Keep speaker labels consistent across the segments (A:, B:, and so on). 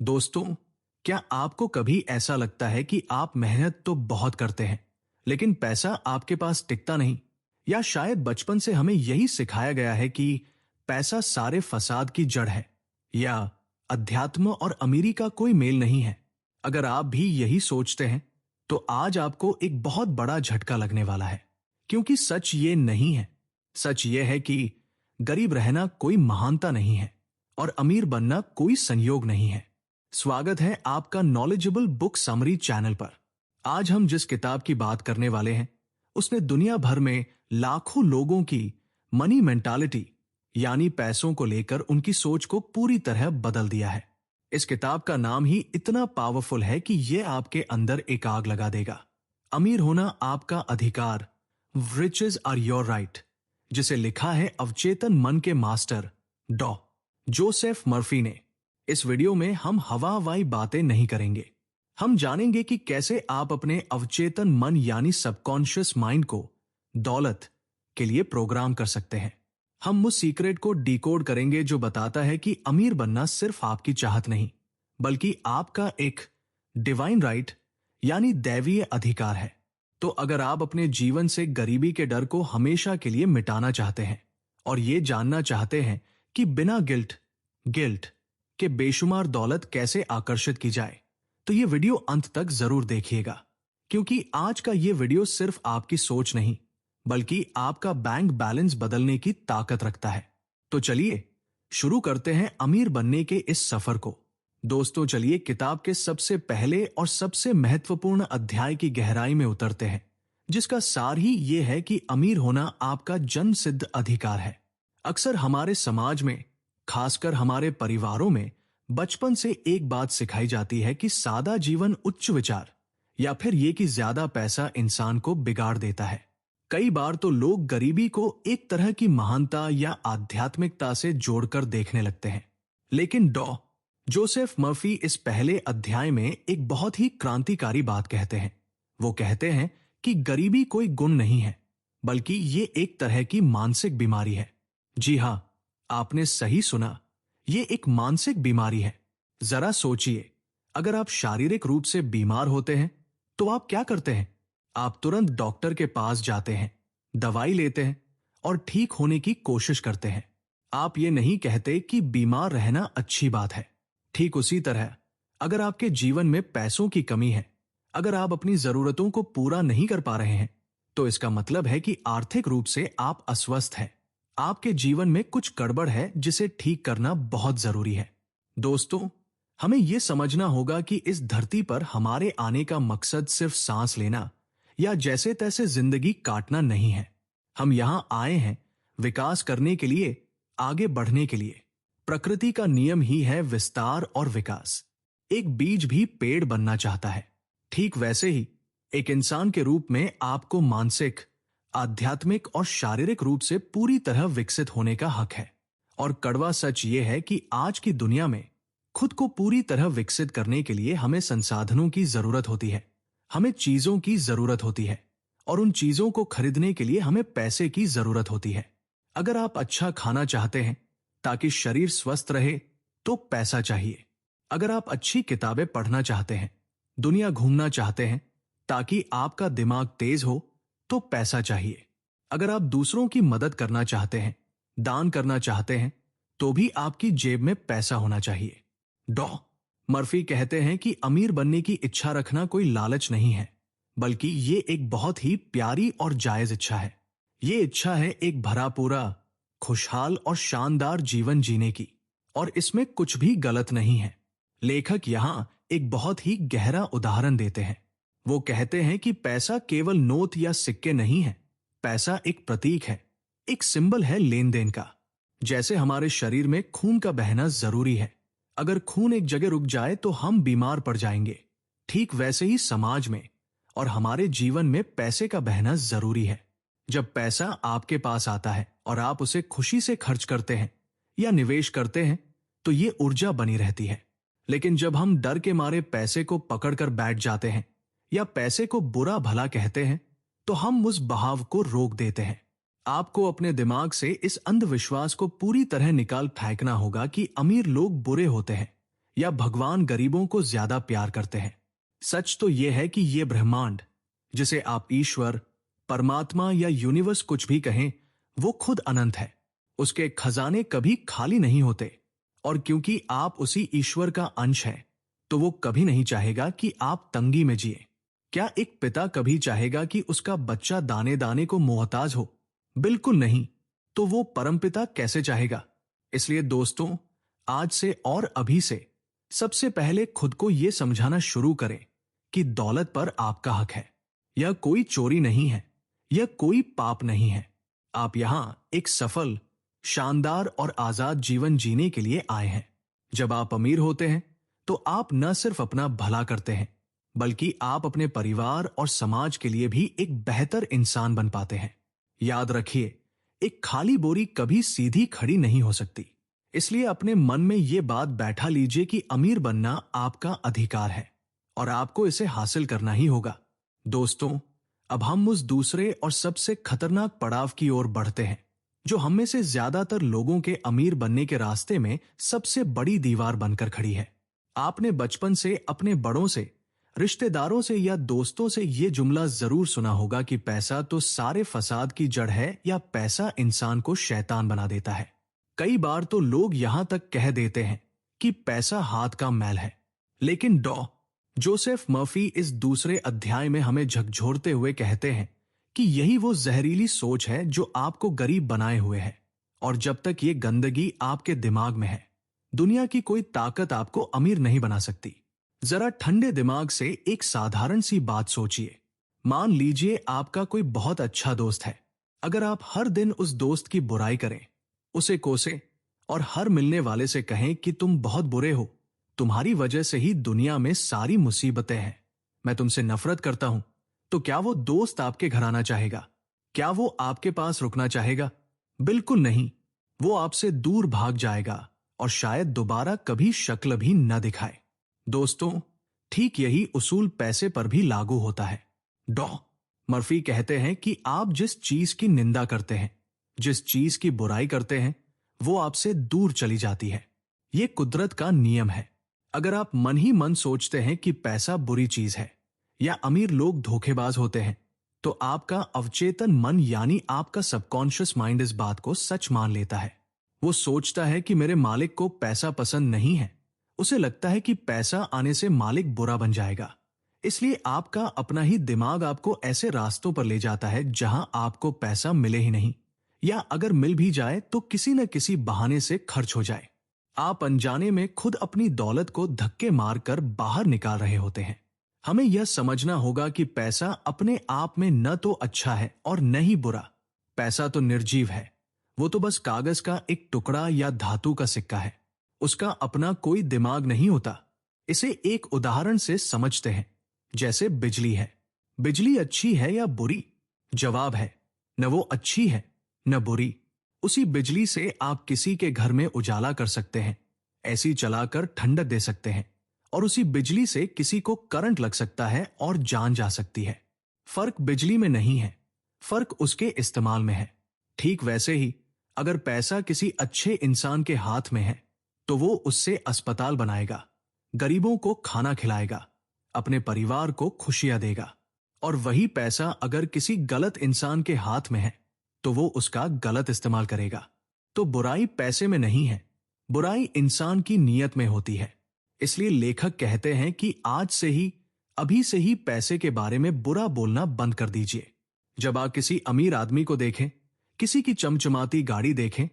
A: दोस्तों, क्या आपको कभी ऐसा लगता है कि आप मेहनत तो बहुत करते हैं, लेकिन पैसा आपके पास टिकता नहीं? या शायद बचपन से हमें यही सिखाया गया है कि पैसा सारे फसाद की जड़ है, या अध्यात्म और अमीरी का कोई मेल नहीं है? अगर आप भी यही सोचते हैं, तो आज आपको एक बहुत बड़ा झटका लगने वाला है, क्योंकि सच ये नहीं है। सच ये है कि गरीब रहना कोई महानता नहीं है और अमीर बनना कोई संयोग नहीं है। स्वागत है आपका नॉलेजेबल बुक समरी चैनल पर। आज हम जिस किताब की बात करने वाले हैं, उसने दुनिया भर में लाखों लोगों की मनी मेंटालिटी यानी पैसों को लेकर उनकी सोच को पूरी तरह बदल दिया है। इस किताब का नाम ही इतना पावरफुल है कि यह आपके अंदर एक आग लगा देगा। अमीर होना आपका अधिकार, रिचेज आर योर राइट, जिसे लिखा है अवचेतन मन के मास्टर डॉ जोसेफ मर्फी ने। इस वीडियो में हम हवाई बातें नहीं करेंगे। हम जानेंगे कि कैसे आप अपने अवचेतन मन यानी सबकॉन्शियस माइंड को दौलत के लिए प्रोग्राम कर सकते हैं। हम उस सीक्रेट को डिकोड करेंगे जो बताता है कि अमीर बनना सिर्फ आपकी चाहत नहीं, बल्कि आपका एक डिवाइन राइट यानी दैवीय अधिकार है। तो अगर आप अपने जीवन से गरीबी के डर को हमेशा के लिए मिटाना चाहते हैं और ये जानना चाहते हैं कि बिना गिल्ट के बेशुमार दौलत कैसे आकर्षित की जाए, तो ये वीडियो अंत तक जरूर देखिएगा, क्योंकि आज का ये वीडियो सिर्फ आपकी सोच नहीं, बल्कि आपका बैंक बैलेंस बदलने की ताकत रखता है। तो चलिए शुरू करते हैं अमीर बनने के इस सफर को। दोस्तों, चलिए किताब के सबसे पहले और सबसे महत्वपूर्ण अध्याय की गहराई में उतरते हैं, जिसका सार ही ये है कि अमीर होना आपका जन्म सिद्ध अधिकार है। अक्सर हमारे समाज में, खासकर हमारे परिवारों में, बचपन से एक बात सिखाई जाती है कि सादा जीवन उच्च विचार या फिर ये कि ज्यादा पैसा इंसान को बिगाड़ देता है। कई बार तो लोग गरीबी को एक तरह की महानता या आध्यात्मिकता से जोड़कर देखने लगते हैं। लेकिन डॉ जोसेफ मर्फी इस पहले अध्याय में एक बहुत ही क्रांतिकारी बात कहते हैं। वो कहते हैं कि गरीबी कोई गुण नहीं है, बल्कि ये एक तरह की मानसिक बीमारी है। जी हां, आपने सही सुना, ये एक मानसिक बीमारी है। जरा सोचिए, अगर आप शारीरिक रूप से बीमार होते हैं तो आप क्या करते हैं? आप तुरंत डॉक्टर के पास जाते हैं, दवाई लेते हैं और ठीक होने की कोशिश करते हैं। आप ये नहीं कहते कि बीमार रहना अच्छी बात है। ठीक उसी तरह, अगर आपके जीवन में पैसों की कमी है, अगर आप अपनी जरूरतों को पूरा नहीं कर पा रहे हैं, तो इसका मतलब है कि आर्थिक रूप से आप अस्वस्थ हैं। आपके जीवन में कुछ गड़बड़ है जिसे ठीक करना बहुत जरूरी है। दोस्तों, हमें यह समझना होगा कि इस धरती पर हमारे आने का मकसद सिर्फ सांस लेना या जैसे तैसे जिंदगी काटना नहीं है। हम यहां आए हैं विकास करने के लिए, आगे बढ़ने के लिए। प्रकृति का नियम ही है विस्तार और विकास। एक बीज भी पेड़ बनना चाहता है। ठीक वैसे ही एक इंसान के रूप में आपको मानसिक, आध्यात्मिक और शारीरिक रूप से पूरी तरह विकसित होने का हक है। और कड़वा सच ये है कि आज की दुनिया में खुद को पूरी तरह विकसित करने के लिए हमें संसाधनों की जरूरत होती है, हमें चीजों की जरूरत होती है, और उन चीजों को खरीदने के लिए हमें पैसे की जरूरत होती है। अगर आप अच्छा खाना चाहते हैं ताकि शरीर स्वस्थ रहे, तो पैसा चाहिए। अगर आप अच्छी किताबें पढ़ना चाहते हैं, दुनिया घूमना चाहते हैं ताकि आपका दिमाग तेज हो, तो पैसा चाहिए। अगर आप दूसरों की मदद करना चाहते हैं, दान करना चाहते हैं, तो भी आपकी जेब में पैसा होना चाहिए। डॉ मर्फी कहते हैं कि अमीर बनने की इच्छा रखना कोई लालच नहीं है, बल्कि ये एक बहुत ही प्यारी और जायज इच्छा है। ये इच्छा है एक भरा पूरा, खुशहाल और शानदार जीवन जीने की, और इसमें कुछ भी गलत नहीं है। लेखक यहां एक बहुत ही गहरा उदाहरण देते हैं। वो कहते हैं कि पैसा केवल नोट या सिक्के नहीं है। पैसा एक प्रतीक है, एक सिंबल है लेन देन का। जैसे हमारे शरीर में खून का बहना जरूरी है, अगर खून एक जगह रुक जाए तो हम बीमार पड़ जाएंगे। ठीक वैसे ही समाज में और हमारे जीवन में पैसे का बहना जरूरी है। जब पैसा आपके पास आता है और आप उसे खुशी से खर्च करते हैं या निवेश करते हैं, तो ये ऊर्जा बनी रहती है। लेकिन जब हम डर के मारे पैसे को पकड़कर बैठ जाते हैं या पैसे को बुरा भला कहते हैं, तो हम उस बहाव को रोक देते हैं। आपको अपने दिमाग से इस अंधविश्वास को पूरी तरह निकाल फेंकना होगा कि अमीर लोग बुरे होते हैं या भगवान गरीबों को ज्यादा प्यार करते हैं। सच तो यह है कि यह ब्रह्मांड, जिसे आप ईश्वर, परमात्मा या यूनिवर्स कुछ भी कहें, वो खुद अनंत है। उसके खजाने कभी खाली नहीं होते। और क्योंकि आप उसी ईश्वर का अंश हैं, तो वो कभी नहीं चाहेगा कि आप तंगी में जिए। क्या एक पिता कभी चाहेगा कि उसका बच्चा दाने दाने को मोहताज हो? बिल्कुल नहीं। तो वो परमपिता कैसे चाहेगा? इसलिए दोस्तों, आज से और अभी से सबसे पहले खुद को यह समझाना शुरू करें कि दौलत पर आपका हक है। यह कोई चोरी नहीं है, यह कोई पाप नहीं है। आप यहां एक सफल, शानदार और आजाद जीवन जीने के लिए आए हैं। जब आप अमीर होते हैं, तो आप न सिर्फ अपना भला करते हैं, बल्कि आप अपने परिवार और समाज के लिए भी एक बेहतर इंसान बन पाते हैं। याद रखिए, एक खाली बोरी कभी सीधी खड़ी नहीं हो सकती। इसलिए अपने मन में यह बात बैठा लीजिए कि अमीर बनना आपका अधिकार है और आपको इसे हासिल करना ही होगा। दोस्तों, अब हम उस दूसरे और सबसे खतरनाक पड़ाव की ओर बढ़ते हैं, जो हम में से ज्यादातर लोगों के अमीर बनने के रास्ते में सबसे बड़ी दीवार बनकर खड़ी है। आपने बचपन से अपने बड़ों से, रिश्तेदारों से या दोस्तों से यह जुमला जरूर सुना होगा कि पैसा तो सारे फसाद की जड़ है या पैसा इंसान को शैतान बना देता है। कई बार तो लोग यहां तक कह देते हैं कि पैसा हाथ का मैल है। लेकिन जोसेफ मर्फी इस दूसरे अध्याय में हमें झकझोरते हुए कहते हैं कि यही वो जहरीली सोच है जो आपको गरीब बनाए हुए है। और जब तक ये गंदगी आपके दिमाग में है, दुनिया की कोई ताकत आपको अमीर नहीं बना सकती। जरा ठंडे दिमाग से एक साधारण सी बात सोचिए। मान लीजिए आपका कोई बहुत अच्छा दोस्त है। अगर आप हर दिन उस दोस्त की बुराई करें, उसे कोसें और हर मिलने वाले से कहें कि तुम बहुत बुरे हो, तुम्हारी वजह से ही दुनिया में सारी मुसीबतें हैं, मैं तुमसे नफरत करता हूं, तो क्या वो दोस्त आपके घर आना चाहेगा? क्या वो आपके पास रुकना चाहेगा? बिल्कुल नहीं। वो आपसे दूर भाग जाएगा और शायद दोबारा कभी शक्ल भी न दिखाए। दोस्तों, ठीक यही उसूल पैसे पर भी लागू होता है। मर्फी कहते हैं कि आप जिस चीज की निंदा करते हैं, जिस चीज की बुराई करते हैं, वो आपसे दूर चली जाती है। ये कुदरत का नियम है। अगर आप मन ही मन सोचते हैं कि पैसा बुरी चीज है या अमीर लोग धोखेबाज होते हैं, तो आपका अवचेतन मन यानी आपका सबकॉन्शियस माइंड इस बात को सच मान लेता है। वो सोचता है कि मेरे मालिक को पैसा पसंद नहीं है। उसे लगता है कि पैसा आने से मालिक बुरा बन जाएगा। इसलिए आपका अपना ही दिमाग आपको ऐसे रास्तों पर ले जाता है जहां आपको पैसा मिले ही नहीं, या अगर मिल भी जाए तो किसी न किसी बहाने से खर्च हो जाए। आप अनजाने में खुद अपनी दौलत को धक्के मारकर बाहर निकाल रहे होते हैं। हमें यह समझना होगा कि पैसा अपने आप में न तो अच्छा है और न ही बुरा। पैसा तो निर्जीव है। वो तो बस कागज का एक टुकड़ा या धातु का सिक्का है। उसका अपना कोई दिमाग नहीं होता। इसे एक उदाहरण से समझते हैं। जैसे बिजली है। बिजली अच्छी है या बुरी? जवाब है, न वो अच्छी है न बुरी। उसी बिजली से आप किसी के घर में उजाला कर सकते हैं, ऐसी चलाकर ठंडक दे सकते हैं, और उसी बिजली से किसी को करंट लग सकता है और जान जा सकती है। फर्क बिजली में नहीं है, फर्क उसके इस्तेमाल में है। ठीक वैसे ही अगर पैसा किसी अच्छे इंसान के हाथ में है, तो वो उससे अस्पताल बनाएगा, गरीबों को खाना खिलाएगा, अपने परिवार को खुशियां देगा। और वही पैसा अगर किसी गलत इंसान के हाथ में है, तो वो उसका गलत इस्तेमाल करेगा। तो बुराई पैसे में नहीं है, बुराई इंसान की नीयत में होती है। इसलिए लेखक कहते हैं कि आज से ही, अभी से ही पैसे के बारे में बुरा बोलना बंद कर दीजिए। जब आप किसी अमीर आदमी को देखें, किसी की चमचमाती गाड़ी देखें,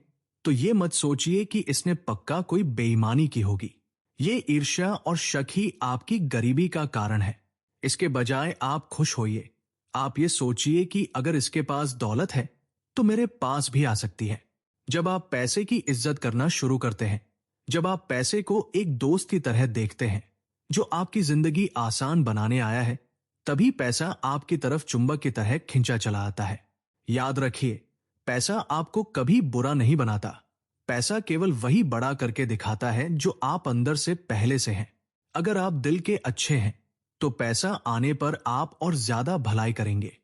A: तो ये मत सोचिए कि इसने पक्का कोई बेईमानी की होगी। ये ईर्ष्या और शक ही आपकी गरीबी का कारण है। इसके बजाय आप खुश होइए। आप ये सोचिए कि अगर इसके पास दौलत है, तो मेरे पास भी आ सकती है। जब आप पैसे की इज्जत करना शुरू करते हैं, जब आप पैसे को एक दोस्त की तरह देखते हैं जो आपकी जिंदगी आसान बनाने आया है, तभी पैसा आपकी तरफ चुंबक की तरह खिंचा चला आता है। याद रखिए, पैसा आपको कभी बुरा नहीं बनाता। पैसा केवल वही बड़ा करके दिखाता है जो आप अंदर से पहले से हैं। अगर आप दिल के अच्छे हैं, तो पैसा आने पर आप और ज्यादा भलाई करेंगे।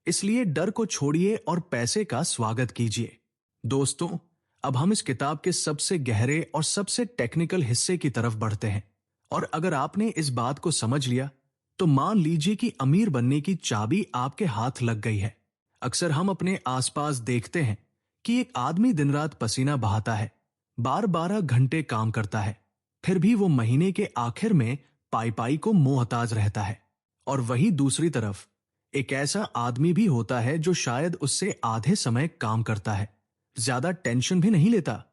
A: इसलिए डर को छोड़िए और पैसे का स्वागत कीजिए। दोस्तों, अब हम इस किताब के सबसे गहरे और सबसे टेक्निकल हिस्से की तरफ बढ़ते हैं। और अगर आपने इस बात को समझ लिया, तो मान लीजिए कि अमीर बनने की चाबी आपके हाथ लग गई है। अक्सर हम अपने आसपास देखते हैं कि एक आदमी दिन रात पसीना बहाता है, 12-12 घंटे काम करता है, फिर भी वो महीने के आखिर में पाई पाई को मोहताज रहता है। और वहीं दूसरी तरफ एक ऐसा आदमी भी होता है जो शायद उससे आधे समय काम करता है, ज्यादा टेंशन भी नहीं लेता,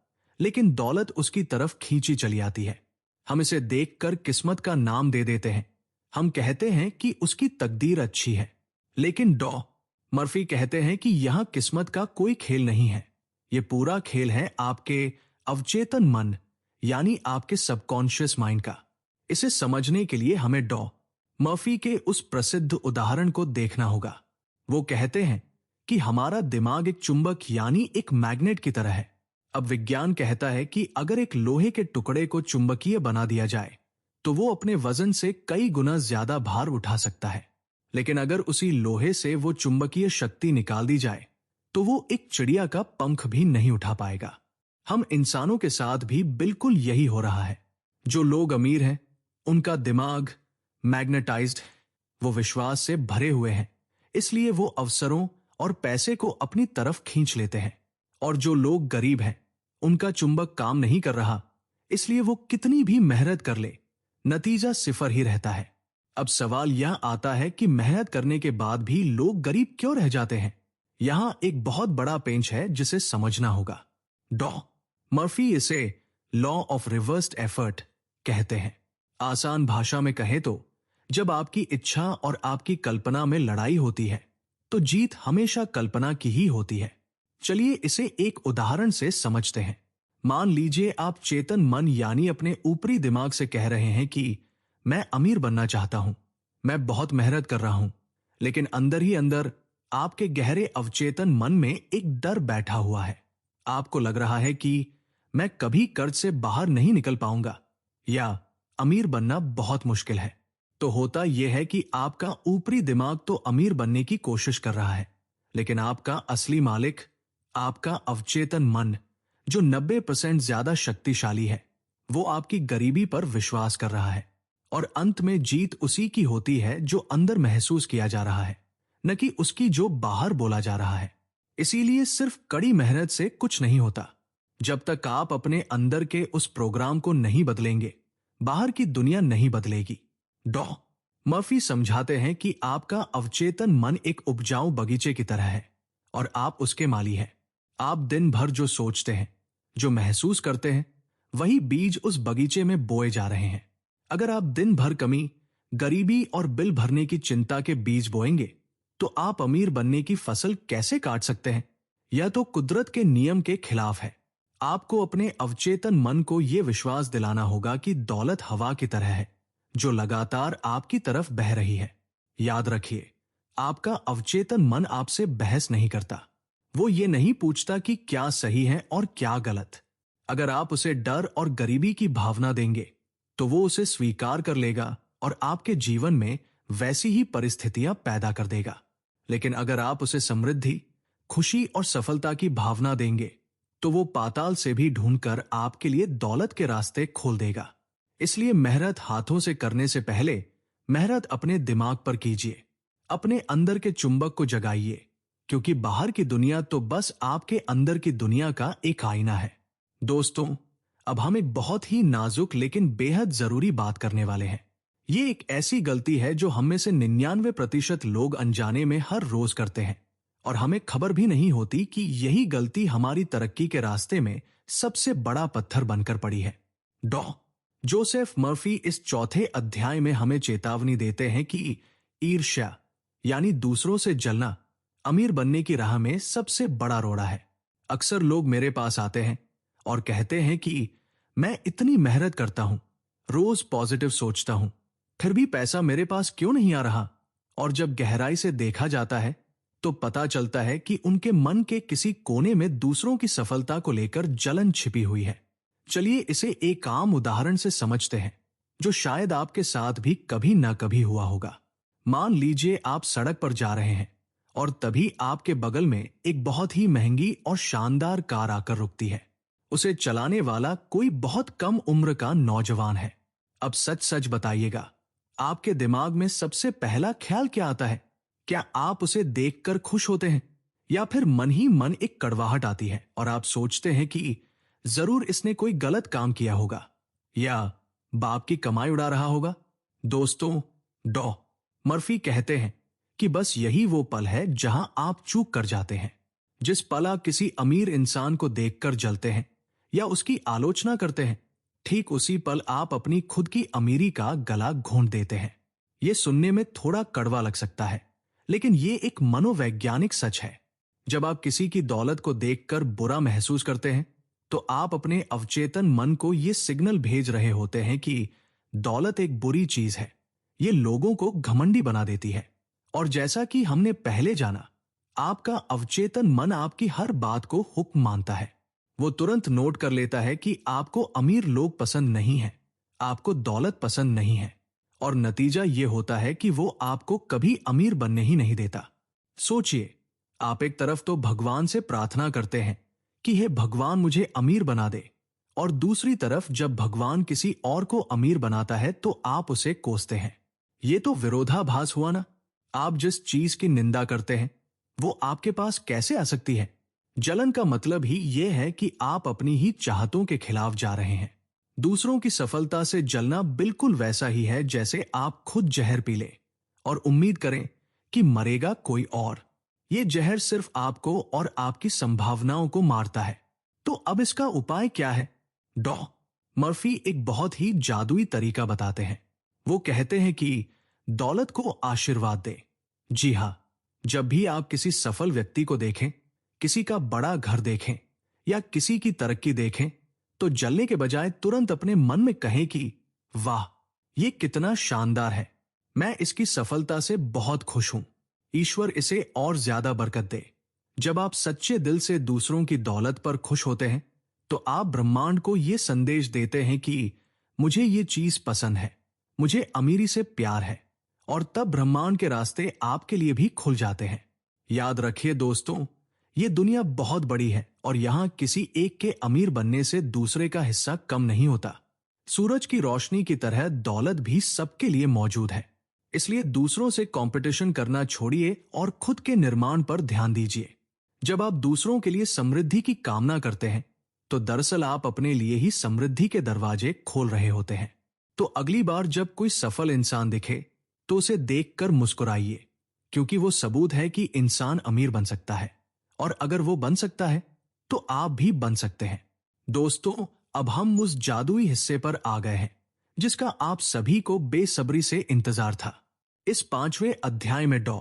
A: लेकिन दौलत उसकी तरफ खींची चली आती है। हम इसे देखकर किस्मत का नाम दे देते हैं। हम कहते हैं कि उसकी तकदीर अच्छी है। लेकिन डॉ मर्फी कहते हैं कि यहां किस्मत का कोई खेल नहीं है। यह पूरा खेल है आपके अवचेतन मन, यानी आपके सबकॉन्शियस माइंड का। इसे समझने के लिए हमें डॉ मर्फी के उस प्रसिद्ध उदाहरण को देखना होगा। वो कहते हैं कि हमारा दिमाग एक चुंबक यानी एक मैग्नेट की तरह है। अब विज्ञान कहता है कि अगर एक लोहे के टुकड़े को चुंबकीय बना दिया जाए तो वो अपने वजन से कई गुना ज्यादा भार उठा सकता है। लेकिन अगर उसी लोहे से वो चुंबकीय शक्ति निकाल दी जाए तो वो एक चिड़िया का पंख भी नहीं उठा पाएगा। हम इंसानों के साथ भी बिल्कुल यही हो रहा है। जो लोग अमीर हैं, उनका दिमाग मैग्नेटाइज्ड, वो विश्वास से भरे हुए हैं, इसलिए वो अवसरों और पैसे को अपनी तरफ खींच लेते हैं। और जो लोग गरीब हैं, उनका चुंबक काम नहीं कर रहा, इसलिए वो कितनी भी मेहनत कर ले, नतीजा सिफर ही रहता है। अब सवाल यह आता है कि मेहनत करने के बाद भी लोग गरीब क्यों रह जाते हैं। यहां एक बहुत बड़ा पेंच है जिसे समझना होगा। डॉ मर्फी इसे लॉ ऑफ रिवर्स्ड एफर्ट कहते हैं। आसान भाषा में कहें तो जब आपकी इच्छा और आपकी कल्पना में लड़ाई होती है तो जीत हमेशा कल्पना की ही होती है। चलिए इसे एक उदाहरण से समझते हैं। मान लीजिए आप चेतन मन यानी अपने ऊपरी दिमाग से कह रहे हैं कि मैं अमीर बनना चाहता हूं, मैं बहुत मेहनत कर रहा हूं, लेकिन अंदर ही अंदर आपके गहरे अवचेतन मन में एक डर बैठा हुआ है। आपको लग रहा है कि मैं कभी कर्ज से बाहर नहीं निकल पाऊंगा, या अमीर बनना बहुत मुश्किल है। तो होता यह है कि आपका ऊपरी दिमाग तो अमीर बनने की कोशिश कर रहा है, लेकिन आपका असली मालिक, आपका अवचेतन मन, जो 90% ज्यादा शक्तिशाली है, वो आपकी गरीबी पर विश्वास कर रहा है। और अंत में जीत उसी की होती है जो अंदर महसूस किया जा रहा है, न कि उसकी जो बाहर बोला जा रहा है। इसीलिए सिर्फ कड़ी मेहनत से कुछ नहीं होता। जब तक आप अपने अंदर के उस प्रोग्राम को नहीं बदलेंगे, बाहर की दुनिया नहीं बदलेगी। डॉ मर्फी समझाते हैं कि आपका अवचेतन मन एक उपजाऊ बगीचे की तरह है और आप उसके माली हैं। आप दिन भर जो सोचते हैं, जो महसूस करते हैं, वही बीज उस बगीचे में बोए जा रहे हैं। अगर आप दिन भर कमी, गरीबी और बिल भरने की चिंता के बीज बोएंगे तो आप अमीर बनने की फसल कैसे काट सकते हैं। यह तो कुदरत के नियम के खिलाफ है। आपको अपने अवचेतन मन को यह विश्वास दिलाना होगा कि दौलत हवा की तरह है जो लगातार आपकी तरफ बह रही है। याद रखिए, आपका अवचेतन मन आपसे बहस नहीं करता। वो ये नहीं पूछता कि क्या सही है और क्या गलत। अगर आप उसे डर और गरीबी की भावना देंगे तो वो उसे स्वीकार कर लेगा और आपके जीवन में वैसी ही परिस्थितियां पैदा कर देगा। लेकिन अगर आप उसे समृद्धि, खुशी और सफलता की भावना देंगे तो वो पाताल से भी ढूंढकर आपके लिए दौलत के रास्ते खोल देगा। इसलिए मेहनत हाथों से करने से पहले मेहनत अपने दिमाग पर कीजिए। अपने अंदर के चुंबक को जगाइए, क्योंकि बाहर की दुनिया तो बस आपके अंदर की दुनिया का एक आईना है। दोस्तों, अब हम एक बहुत ही नाजुक लेकिन बेहद जरूरी बात करने वाले हैं। ये एक ऐसी गलती है जो हम में से 99% लोग अनजाने में हर रोज करते हैं और हमें खबर भी नहीं होती कि यही गलती हमारी तरक्की के रास्ते में सबसे बड़ा पत्थर बनकर पड़ी है। डॉ जोसेफ मर्फी इस चौथे अध्याय में हमें चेतावनी देते हैं कि ईर्ष्या यानी दूसरों से जलना अमीर बनने की राह में सबसे बड़ा रोड़ा है। अक्सर लोग मेरे पास आते हैं और कहते हैं कि मैं इतनी मेहनत करता हूं, रोज पॉजिटिव सोचता हूं, फिर भी पैसा मेरे पास क्यों नहीं आ रहा। और जब गहराई से देखा जाता है तो पता चलता है कि उनके मन के किसी कोने में दूसरों की सफलता को लेकर जलन छिपी हुई है। चलिए इसे एक आम उदाहरण से समझते हैं जो शायद आपके साथ भी कभी ना कभी हुआ होगा। मान लीजिए आप सड़क पर जा रहे हैं और तभी आपके बगल में एक बहुत ही महंगी और शानदार कार आकर रुकती है। उसे चलाने वाला कोई बहुत कम उम्र का नौजवान है। अब सच सच बताइएगा, आपके दिमाग में सबसे पहला ख्याल क्या आता है? क्या आप उसे देखकर खुश होते हैं, या फिर मन ही मन एक कड़वाहट आती है और आप सोचते हैं कि जरूर इसने कोई गलत काम किया होगा या बाप की कमाई उड़ा रहा होगा? दोस्तों, डॉ मर्फी कहते हैं कि बस यही वो पल है जहां आप चूक कर जाते हैं। जिस पल आप किसी अमीर इंसान को देखकर जलते हैं या उसकी आलोचना करते हैं, ठीक उसी पल आप अपनी खुद की अमीरी का गला घोंट देते हैं। यह सुनने में थोड़ा कड़वा लग सकता है, लेकिन यह एक मनोवैज्ञानिक सच है। जब आप किसी की दौलत को देखकर बुरा महसूस करते हैं, तो आप अपने अवचेतन मन को यह सिग्नल भेज रहे होते हैं कि दौलत एक बुरी चीज है। ये लोगों को घमंडी बना देती है। और जैसा कि हमने पहले जाना, आपका अवचेतन मन आपकी हर बात को हुक्म मानता है। वो तुरंत नोट कर लेता है कि आपको अमीर लोग पसंद नहीं है, आपको दौलत पसंद नहीं है, और नतीजा ये होता है कि वो आपको कभी अमीर बनने ही नहीं देता। सोचिए, आप एक तरफ तो भगवान से प्रार्थना करते हैं कि हे भगवान मुझे अमीर बना दे, और दूसरी तरफ जब भगवान किसी और को अमीर बनाता है तो आप उसे कोसते हैं। ये तो विरोधाभास हुआ ना। आप जिस चीज की निंदा करते हैं वो आपके पास कैसे आ सकती है? जलन का मतलब ही यह है कि आप अपनी ही चाहतों के खिलाफ जा रहे हैं। दूसरों की सफलता से जलना बिल्कुल वैसा ही है जैसे आप खुद जहर पी लें और उम्मीद करें कि मरेगा कोई और। ये जहर सिर्फ आपको और आपकी संभावनाओं को मारता है। तो अब इसका उपाय क्या है? डॉ मर्फी एक बहुत ही जादुई तरीका बताते हैं। वो कहते हैं कि दौलत को आशीर्वाद दे। जी हां, जब भी आप किसी सफल व्यक्ति को देखें, किसी का बड़ा घर देखें या किसी की तरक्की देखें, तो जलने के बजाय तुरंत अपने मन में कहें कि वाह, ये कितना शानदार है, मैं इसकी सफलता से बहुत खुश हूं, ईश्वर इसे और ज्यादा बरकत दे। जब आप सच्चे दिल से दूसरों की दौलत पर खुश होते हैं, तो आप ब्रह्मांड को यह संदेश देते हैं कि मुझे ये चीज पसंद है, मुझे अमीरी से प्यार है, और तब ब्रह्मांड के रास्ते आपके लिए भी खुल जाते हैं। याद रखिए दोस्तों, ये दुनिया बहुत बड़ी है और यहां किसी एक के अमीर बनने से दूसरे का हिस्सा कम नहीं होता। सूरज की रोशनी की तरह दौलत भी सबके लिए मौजूद है। इसलिए दूसरों से कंपटीशन करना छोड़िए और खुद के निर्माण पर ध्यान दीजिए। जब आप दूसरों के लिए समृद्धि की कामना करते हैं, तो दरअसल आप अपने लिए ही समृद्धि के दरवाजे खोल रहे होते हैं। तो अगली बार जब कोई सफल इंसान दिखे, तो उसे देखकर मुस्कुराइए, क्योंकि वो सबूत है कि इंसान अमीर बन सकता है, और अगर वो बन सकता है तो आप भी बन सकते हैं। दोस्तों, अब हम उस जादुई हिस्से पर आ गए हैं जिसका आप सभी को बेसब्री से इंतजार था। इस 5वें अध्याय में डॉ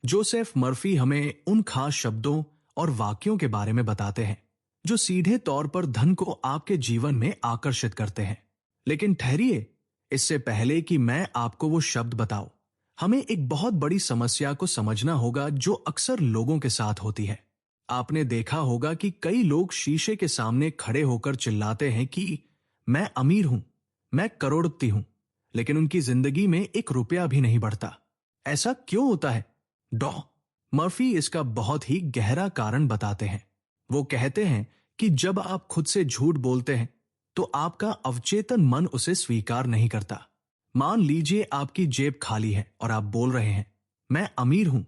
A: जोसेफ मर्फी हमें उन खास शब्दों और वाक्यों के बारे में बताते हैं जो सीधे तौर पर धन को आपके जीवन में आकर्षित करते हैं। लेकिन ठहरिए, इससे पहले कि मैं आपको वो शब्द बताऊं, हमें एक बहुत बड़ी समस्या को समझना होगा जो अक्सर लोगों के साथ होती है। आपने देखा होगा कि कई लोग शीशे के सामने खड़े होकर चिल्लाते हैं कि मैं अमीर हूं, मैं करोड़पति हूं, लेकिन उनकी जिंदगी में एक रुपया भी नहीं बढ़ता। ऐसा क्यों होता है? डॉ मर्फी इसका बहुत ही गहरा कारण बताते हैं। वो कहते हैं कि जब आप खुद से झूठ बोलते हैं, तो आपका अवचेतन मन उसे स्वीकार नहीं करता। मान लीजिए आपकी जेब खाली है और आप बोल रहे हैं मैं अमीर हूं,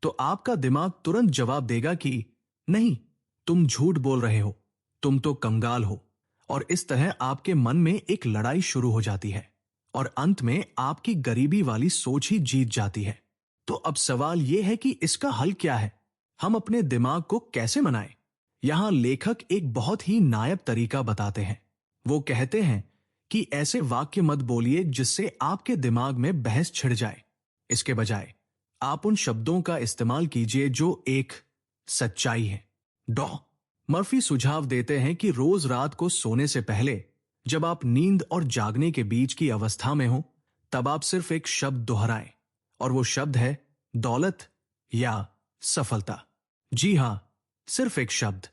A: तो आपका दिमाग तुरंत जवाब देगा कि नहीं, तुम झूठ बोल रहे हो, तुम तो कंगाल हो। और इस तरह आपके मन में एक लड़ाई शुरू हो जाती है और अंत में आपकी गरीबी वाली सोच ही जीत जाती है। तो अब सवाल यह है कि इसका हल क्या है? हम अपने दिमाग को कैसे मनाएं? यहां लेखक एक बहुत ही नायाब तरीका बताते हैं। वो कहते हैं कि ऐसे वाक्य मत बोलिए जिससे आपके दिमाग में बहस छिड़ जाए। इसके बजाय आप उन शब्दों का इस्तेमाल कीजिए जो एक सच्चाई है। डॉ मर्फी सुझाव देते हैं कि रोज रात को सोने से पहले, जब आप नींद और जागने के बीच की अवस्था में हो, तब आप सिर्फ एक शब्द दोहराएं, और वो शब्द है दौलत या सफलता। जी हां, सिर्फ एक शब्द।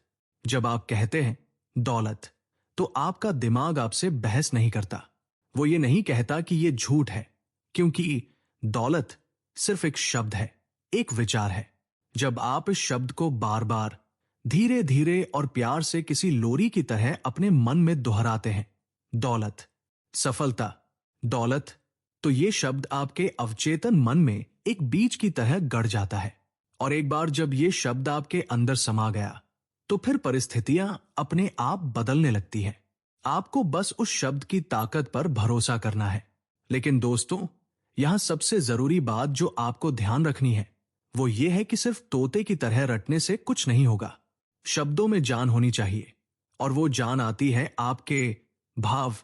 A: जब आप कहते हैं दौलत, तो आपका दिमाग आपसे बहस नहीं करता। वो ये नहीं कहता कि ये झूठ है, क्योंकि दौलत सिर्फ एक शब्द है, एक विचार है। जब आप इस शब्द को बार बार धीरे धीरे और प्यार से किसी लोरी की तरह अपने मन में दोहराते हैं, दौलत, सफलता, दौलत, तो ये शब्द आपके अवचेतन मन में एक बीज की तरह गड़ जाता है। और एक बार जब ये शब्द आपके अंदर समा गया, तो फिर परिस्थितियां अपने आप बदलने लगती हैं। आपको बस उस शब्द की ताकत पर भरोसा करना है। लेकिन दोस्तों, यहां सबसे जरूरी बात जो आपको ध्यान रखनी है, वो ये है कि सिर्फ तोते की तरह रटने से कुछ नहीं होगा। शब्दों में जान होनी चाहिए, और वो जान आती है आपके भाव,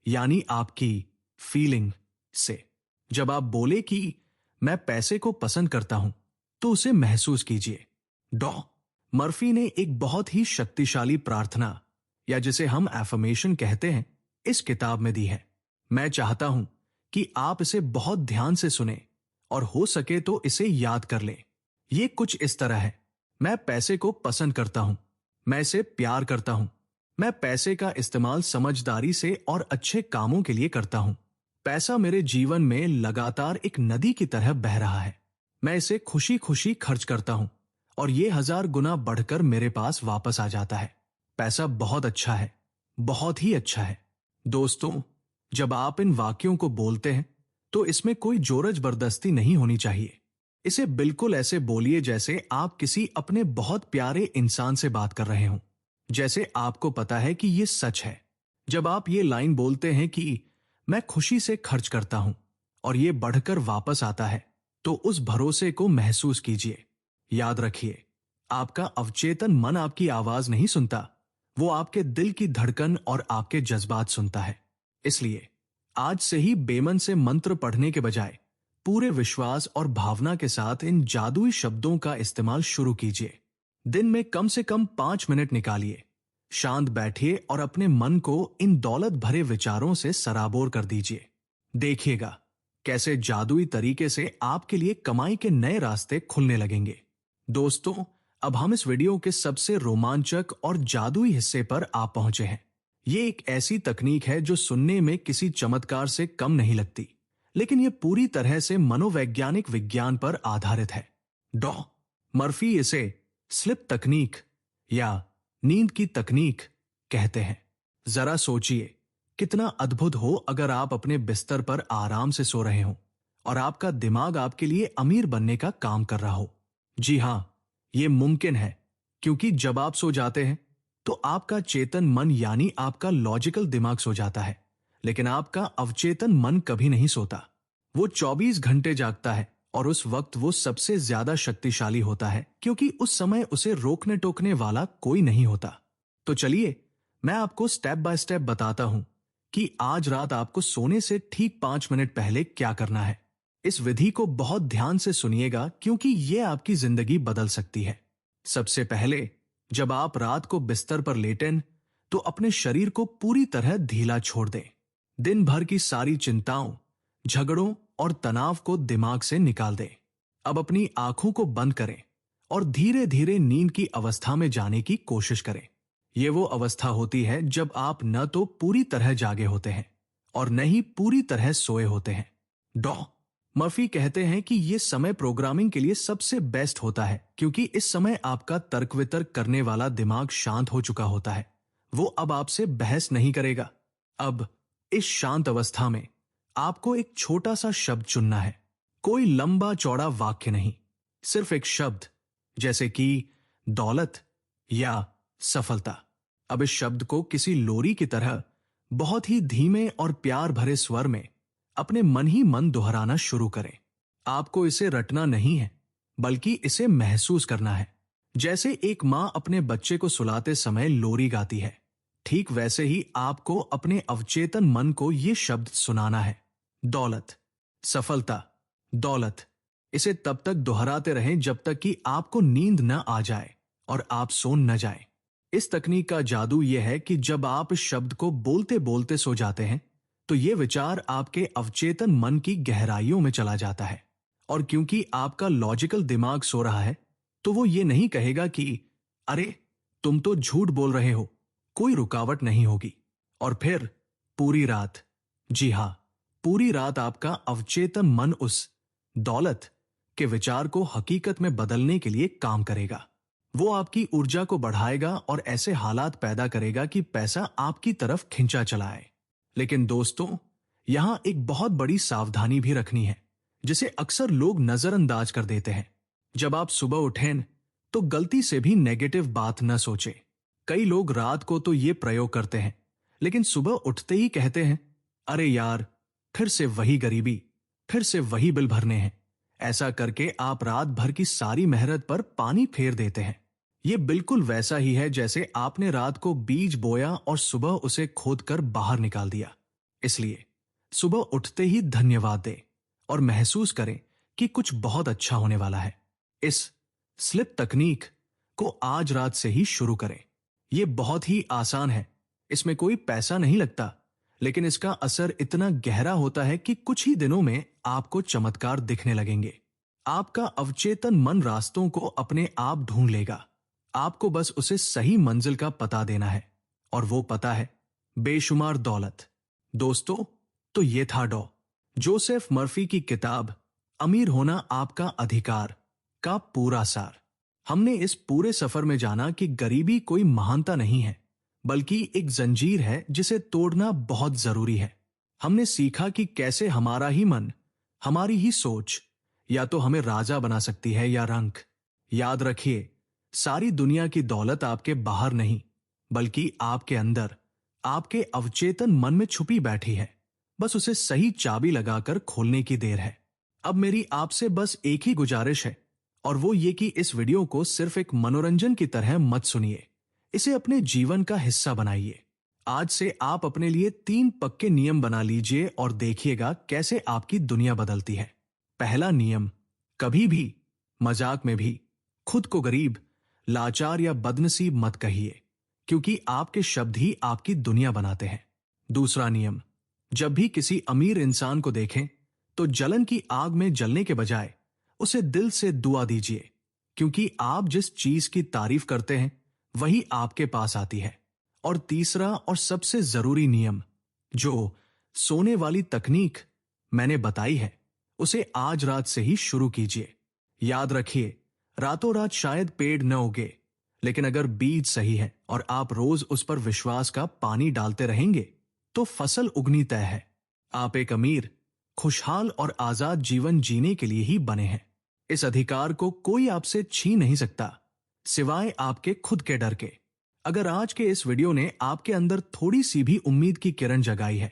A: यानी आपकी फीलिंग से। जब आप बोले कि मैं पैसे को पसंद करता हूं, तो उसे महसूस कीजिए। डॉ मर्फी ने एक बहुत ही शक्तिशाली प्रार्थना, या जिसे हम एफर्मेशन कहते हैं, इस किताब में दी है। मैं चाहता हूं कि आप इसे बहुत ध्यान से सुने, और हो सके तो इसे याद कर लें। ये कुछ इस तरह है: मैं पैसे को पसंद करता हूं, मैं इसे प्यार करता हूं, मैं पैसे का इस्तेमाल समझदारी से और अच्छे कामों के लिए करता हूं। पैसा मेरे जीवन में लगातार एक नदी की तरह बह रहा है। मैं इसे खुशी खुशी खर्च करता हूं, और ये 1000 गुना बढ़कर मेरे पास वापस आ जाता है। पैसा बहुत अच्छा है, बहुत ही अच्छा है। दोस्तों, जब आप इन वाक्यों को बोलते हैं, तो इसमें कोई जोर जबरदस्ती नहीं होनी चाहिए। इसे बिल्कुल ऐसे बोलिए जैसे आप किसी अपने बहुत प्यारे इंसान से बात कर रहे हों, जैसे आपको पता है कि ये सच है। जब आप ये लाइन बोलते हैं कि मैं खुशी से खर्च करता हूं और ये बढ़कर वापस आता है, तो उस भरोसे को महसूस कीजिए। याद रखिए, आपका अवचेतन मन आपकी आवाज नहीं सुनता, वो आपके दिल की धड़कन और आपके जज्बात सुनता है। इसलिए आज से ही बेमन से मंत्र पढ़ने के बजाय पूरे विश्वास और भावना के साथ इन जादुई शब्दों का इस्तेमाल शुरू कीजिए। दिन में कम से कम 5 मिनट निकालिए, शांत बैठिए और अपने मन को इन दौलत भरे विचारों से सराबोर कर दीजिए। देखिएगा कैसे जादुई तरीके से आपके लिए कमाई के नए रास्ते खुलने लगेंगे। दोस्तों, अब हम इस वीडियो के सबसे रोमांचक और जादुई हिस्से पर आ पहुंचे हैं। ये एक ऐसी तकनीक है जो सुनने में किसी चमत्कार से कम नहीं लगती, लेकिन ये पूरी तरह से मनोवैज्ञानिक विज्ञान पर आधारित है। डॉ मर्फी इसे स्लिप तकनीक या नींद की तकनीक कहते हैं। जरा सोचिए, कितना अद्भुत हो अगर आप अपने बिस्तर पर आराम से सो रहे हो और आपका दिमाग आपके लिए अमीर बनने का काम कर रहा हो। जी हां, यह मुमकिन है, क्योंकि जब आप सो जाते हैं तो आपका चेतन मन यानी आपका लॉजिकल दिमाग सो जाता है, लेकिन आपका अवचेतन मन कभी नहीं सोता। वो 24 घंटे जागता है, और उस वक्त वो सबसे ज्यादा शक्तिशाली होता है, क्योंकि उस समय उसे रोकने टोकने वाला कोई नहीं होता। तो चलिए, मैं आपको स्टेप बाय स्टेप बताता हूं कि आज रात आपको सोने से ठीक 5 मिनट पहले क्या करना है। इस विधि को बहुत ध्यान से सुनिएगा, क्योंकि यह आपकी जिंदगी बदल सकती है। सबसे पहले, जब आप रात को बिस्तर पर लेटें, तो अपने शरीर को पूरी तरह ढीला छोड़ दें। दिन भर की सारी चिंताओं, झगड़ों और तनाव को दिमाग से निकाल दें। अब अपनी आंखों को बंद करें और धीरे धीरे नींद की अवस्था में जाने की कोशिश करें। यह वो अवस्था होती है जब आप न तो पूरी तरह जागे होते हैं और न ही पूरी तरह सोए होते हैं। डॉ मर्फी कहते हैं कि यह समय प्रोग्रामिंग के लिए सबसे बेस्ट होता है, क्योंकि इस समय आपका तर्क वितर्क करने वाला दिमाग शांत हो चुका होता है। वो अब आपसे बहस नहीं करेगा। अब इस शांत अवस्था में आपको एक छोटा सा शब्द चुनना है। कोई लंबा चौड़ा वाक्य नहीं, सिर्फ एक शब्द, जैसे कि दौलत या सफलता। अब इस शब्द को किसी लोरी की तरह बहुत ही धीमे और प्यार भरे स्वर में अपने मन ही मन दोहराना शुरू करें। आपको इसे रटना नहीं है, बल्कि इसे महसूस करना है। जैसे एक मां अपने बच्चे को सुलाते समय लोरी गाती है, ठीक वैसे ही आपको अपने अवचेतन मन को यह शब्द सुनाना है। दौलत, सफलता, दौलत। इसे तब तक दोहराते रहें जब तक कि आपको नींद न आ जाए और आप सो न जाएं। इस तकनीक का जादू यह है कि जब आप इस शब्द को बोलते बोलते सो जाते हैं, तो यह विचार आपके अवचेतन मन की गहराइयों में चला जाता है। और क्योंकि आपका लॉजिकल दिमाग सो रहा है, तो वो ये नहीं कहेगा कि अरे तुम तो झूठ बोल रहे हो, कोई रुकावट नहीं होगी। और फिर पूरी रात, जी हां, पूरी रात आपका अवचेतन मन उस दौलत के विचार को हकीकत में बदलने के लिए काम करेगा। वो आपकी ऊर्जा को बढ़ाएगा और ऐसे हालात पैदा करेगा कि पैसा आपकी तरफ खिंचा चला आए। लेकिन दोस्तों, यहां एक बहुत बड़ी सावधानी भी रखनी है, जिसे अक्सर लोग नजरअंदाज कर देते हैं। जब आप सुबह उठें तो गलती से भी नेगेटिव बात न सोचें। कई लोग रात को तो ये प्रयोग करते हैं, लेकिन सुबह उठते ही कहते हैं, अरे यार, फिर से वही गरीबी, फिर से वही बिल भरने हैं। ऐसा करके आप रात भर की सारी मेहनत पर पानी फेर देते हैं। ये बिल्कुल वैसा ही है जैसे आपने रात को बीज बोया और सुबह उसे खोदकर बाहर निकाल दिया। इसलिए सुबह उठते ही धन्यवाद दें और महसूस करें कि कुछ बहुत अच्छा होने वाला है। इस स्लिप तकनीक को आज रात से ही शुरू करें। यह बहुत ही आसान है, इसमें कोई पैसा नहीं लगता, लेकिन इसका असर इतना गहरा होता है कि कुछ ही दिनों में आपको चमत्कार दिखने लगेंगे। आपका अवचेतन मन रास्तों को अपने आप ढूंढ लेगा। आपको बस उसे सही मंजिल का पता देना है, और वो पता है बेशुमार दौलत। दोस्तों, तो ये था डॉ जोसेफ मर्फी की किताब अमीर होना आपका अधिकार का पूरा सार। हमने इस पूरे सफर में जाना कि गरीबी कोई महानता नहीं है, बल्कि एक जंजीर है जिसे तोड़ना बहुत जरूरी है। हमने सीखा कि कैसे हमारा ही मन, हमारी ही सोच या तो हमें राजा बना सकती है या रंक। याद रखिए, सारी दुनिया की दौलत आपके बाहर नहीं, बल्कि आपके अंदर, आपके अवचेतन मन में छुपी बैठी है। बस उसे सही चाबी लगाकर खोलने की देर है। अब मेरी आपसे बस एक ही गुजारिश है, और वो ये कि इस वीडियो को सिर्फ एक मनोरंजन की तरह मत सुनिए, इसे अपने जीवन का हिस्सा बनाइए। आज से आप अपने लिए 3 पक्के नियम बना लीजिए और देखिएगा कैसे आपकी दुनिया बदलती है। पहला नियम, कभी भी, मजाक में भी, खुद को गरीब, लाचार या बदनसीब मत कहिए, क्योंकि आपके शब्द ही आपकी दुनिया बनाते हैं। दूसरा नियम, जब भी किसी अमीर इंसान को देखें तो जलन की आग में जलने के बजाय उसे दिल से दुआ दीजिए, क्योंकि आप जिस चीज की तारीफ करते हैं वही आपके पास आती है। और तीसरा और सबसे जरूरी नियम, जो सोने वाली तकनीक मैंने बताई है, उसे आज रात से ही शुरू कीजिए। याद रखिए, रातों रात शायद पेड़ न उगे, लेकिन अगर बीज सही है और आप रोज उस पर विश्वास का पानी डालते रहेंगे तो फसल उगनी तय है। आप एक अमीर, खुशहाल और आजाद जीवन जीने के लिए ही बने हैं। इस अधिकार को कोई आपसे छीन नहीं सकता, सिवाय आपके खुद के डर के। अगर आज के इस वीडियो ने आपके अंदर थोड़ी सी भी उम्मीद की किरण जगाई है,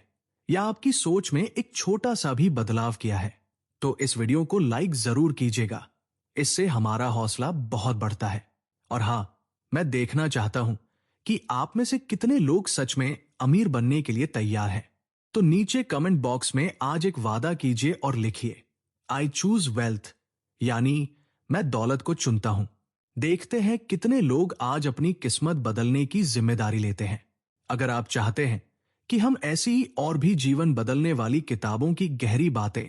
A: या आपकी सोच में एक छोटा सा भी बदलाव किया है, तो इस वीडियो को लाइक जरूर कीजिएगा। इससे हमारा हौसला बहुत बढ़ता है। और हां, मैं देखना चाहता हूं कि आप में से कितने लोग सच में अमीर बनने के लिए तैयार हैं। तो नीचे कमेंट बॉक्स में आज एक वादा कीजिए और लिखिए, आई चूज वेल्थ, यानी मैं दौलत को चुनता हूं। देखते हैं कितने लोग आज अपनी किस्मत बदलने की जिम्मेदारी लेते हैं। अगर आप चाहते हैं कि हम ऐसी ही और भी जीवन बदलने वाली किताबों की गहरी बातें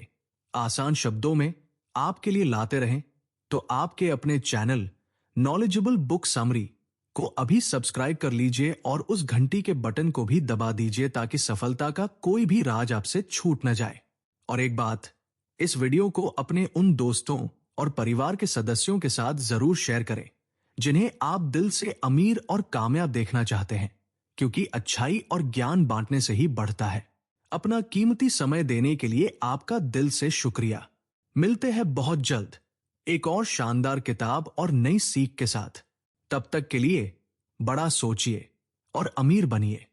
A: आसान शब्दों में आपके लिए लाते रहें, तो आपके अपने चैनल नॉलेजेबल बुक समरी को अभी सब्सक्राइब कर लीजिए और उस घंटी के बटन को भी दबा दीजिए, ताकि सफलता का कोई भी राज आपसे छूट न जाए। और एक बात, इस वीडियो को अपने उन दोस्तों और परिवार के सदस्यों के साथ जरूर शेयर करें जिन्हें आप दिल से अमीर और कामयाब देखना चाहते हैं, क्योंकि अच्छाई और ज्ञान बांटने से ही बढ़ता है। अपना कीमती समय देने के लिए आपका दिल से शुक्रिया। मिलते हैं बहुत जल्द एक और शानदार किताब और नई सीख के साथ। तब तक के लिए बड़ा सोचिए और अमीर बनिए।